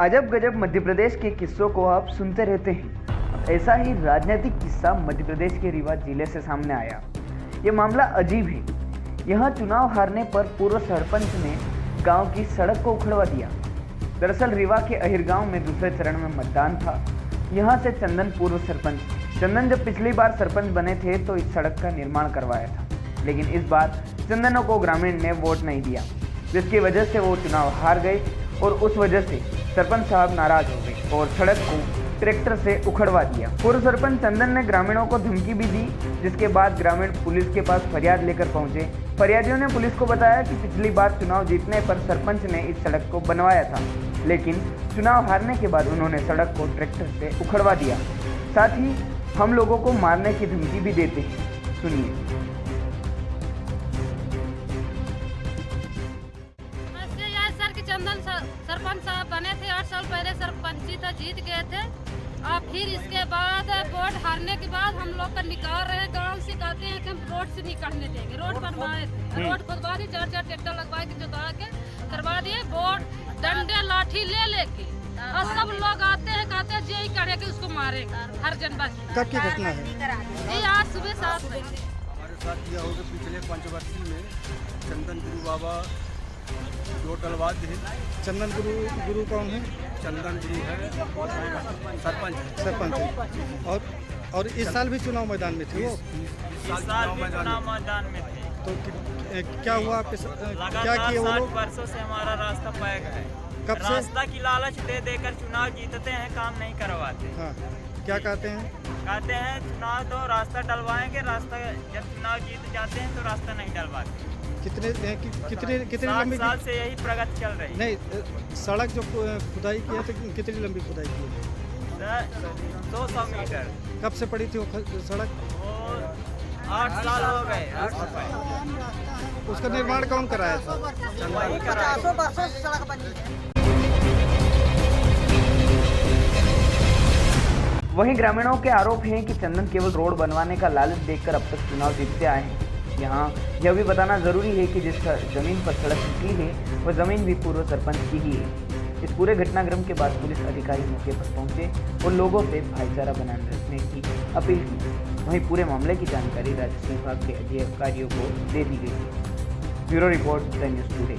अजब गजब मध्य प्रदेश के किस्सों को आप सुनते रहते हैं। ऐसा ही राजनीतिक किस्सा मध्य प्रदेश के रीवा जिले से सामने आया। ये मामला अजीब है। यहाँ चुनाव हारने पर पूर्व सरपंच ने गांव की सड़क को उखड़वा दिया। दरअसल रीवा के अहिर गांव में दूसरे चरण में मतदान था। यहाँ से चंदन पूर्व सरपंच चंदन जब पिछली बार सरपंच बने थे तो इस सड़क का निर्माण करवाया था, लेकिन इस बार चंदनों को ग्रामीण ने वोट नहीं दिया, जिसकी वजह से वो चुनाव हार गए और उस वजह से सरपंच साहब नाराज हो गए और सड़क को ट्रैक्टर से उखड़वा दिया। पूर्व सरपंच चंदन ने ग्रामीणों को धमकी भी दी, जिसके बाद ग्रामीण पुलिस के पास फरियाद लेकर पहुंचे। फरियादियों ने पुलिस को बताया कि पिछली बार चुनाव जीतने पर सरपंच ने इस सड़क को बनवाया था, लेकिन चुनाव हारने के बाद उन्होंने सड़क को ट्रैक्टर से उखड़वा दिया। साथ ही हम लोगों को मारने की धमकी भी देते हैं। सुनिए। चंदन सरपंच साहब बने थे 8 साल पहले, सरपंची था, जीत गए थे। और फिर इसके बाद वोट हारने के बाद हम लोग का निकाल रहे गांव से, कहते हैं कि हम रोड से निकालने देंगे। रोड बनवाए थे, रोड खुदवा दी, 4 ट्रैक्टर लगवा के जोता के करवा दिए। वोट डंडे लाठी ले लेके और सब लोग आते हैं, कहते हैं यही करेंगे, उसको मारेंगे हर जनपद। कब की घटना है? ये आज सुबह 7 बजे। हमारे साथ यह होगा पिछले 5 वर्ष में चंदन गुरु बाबा जो डलवाद है। चंदन गुरु कौन है? चंदन गुरु है सरपंच है। और इस साल भी चुनाव मैदान में थे वो? इस साल भी चुनाव मैदान में थे। तो क्या हुआ आपके क्या किए वो लोग? 60 वर्षों से हमारा रास्ता पैक है। कब से? रास्ता की लालच दे देकर चुनाव जीतते हैं, काम नहीं करवाते। हाँ, क्या कहते हैं? कहते हैं चुनाव तो रास्ता डलवाएंगे, रास्ता जब चुनाव जीत जाते हैं तो रास्ता नहीं डलवाते। कितने कितनी 60 लंबी? साल से यही प्रगति चल रही है। नहीं, सड़क जो खुदाई की है तो कितनी लंबी खुदाई की है? 200 मीटर। कब से पड़ी थी वो सड़क? वो 8 साल हो गए। उसका निर्माण कौन कराया था? वही करा। वहीं ग्रामीणों के आरोप हैं कि चंदन केवल रोड बनवाने का लालच देखकर अब तक चुनाव जीतते आए हैं। यहाँ यह भी बताना जरूरी है कि जिस जमीन पर सड़क निकली है वह जमीन भी पूर्व सरपंच की ही है। इस पूरे घटनाक्रम के बाद पुलिस अधिकारी मौके पर पहुंचे और लोगों से भाईचारा बनाए रखने की अपील की। वहीं पूरे मामले की जानकारी राजस्व विभाग के अधिकारियों को दे दी गई। Bureau report, the news today.